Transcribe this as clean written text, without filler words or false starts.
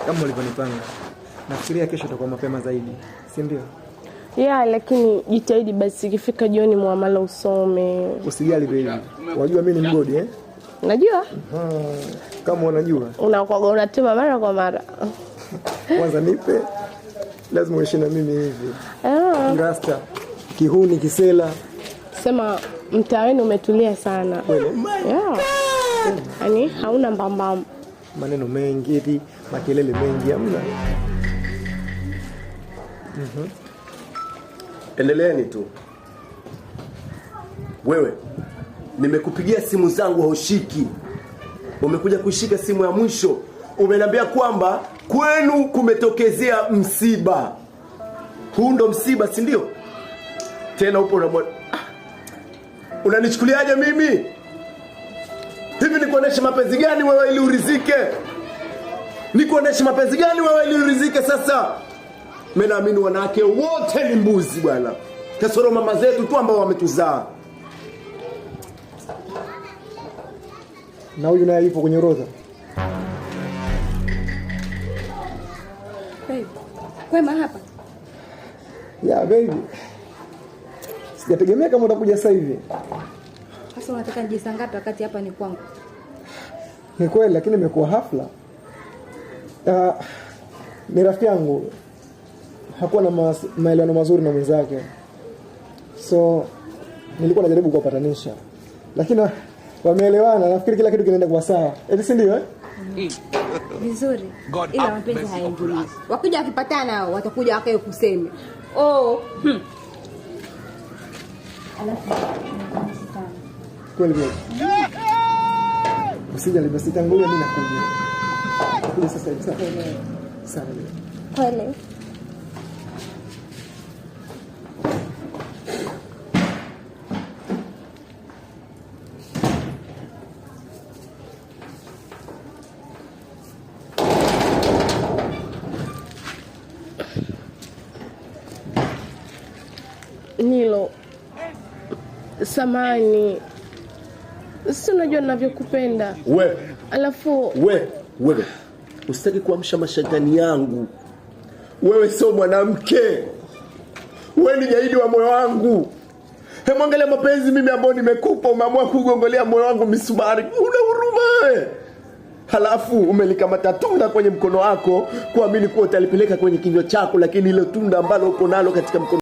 kama ulivyonipanga. Nafikiria kesho itakuwa mapema zaidi, si ndio? Yeah, lakini jitahidi basi ikifika jioni muamala usome. Usijali baby. Unajua mimi ni mgodi Najua? Kama unajua. Unakuwa unatema mara kwa mara. Kwanza nipe. Lazima uishi na mimi hivi. Rasta. Kihuni kisela. Sema mtaani umetulia sana. Yeah. Yaani hauna mbambam. Maneno mengi hivi, makelele mengi hamna. Endeleeni tu. Wewe, nimekupigia simu zangu haushiki. Umekuja kushika simu ya mwisho. Umeniambia kwamba kwenu kumetokezea msiba. Huu ndo msiba, si ndio? Tena upo na unanichukuliaje mimi? Hivi nikuoneshe mapenzi gani wewe ili urizike? Nikuoneshe mapenzi gani wewe ili urizike sasa? Mimi naamini wanawake wote ni mbuzi bwana. Kasoro mama zetu tu ambao wametuzaa. Na huyu naye yupo kwenye orodha. Baby, kwema hapa? Yeah baby. Sijategemea kama utakuja sasa hivi. Sasa unataka nje saa ngapi wakati hapa ni kwangu? Ni kweli lakini imekuwa hafla. Ni rafiki yangu. Hakuwa na maelewano mazuri na mwenzake. So nilikuwa najaribu kuwapatanisha. Lakini wameelewana, nafikiri kila kitu kinaenda kwa sawa. Eti si ndio Vizuri. Ila mapenzi hayaingilii. Wakija wakipatana watakuja wakae kuseme. Kweli kweli. Usijali basi tangulia mimi nakuja. Nakuja sasa hivi. Sawa. Kweli. Nilo, samani. Sisi unajua ninavyokupenda. Alafu wewe usitaki kuamsha mashakani yangu. Wewe sio mwanamke. Wewe ni jaidi wa moyo wangu. Hemwangalia mapenzi mimi ambao nimekupa, umeamua kugongolea moyo wangu misumari. Una huruma. Halafu umelikamata tunda kwenye mkono wako kuamini kuwa utalipeleka kwenye kinywa chako, lakini ile tunda ambalo uko nalo katika mkono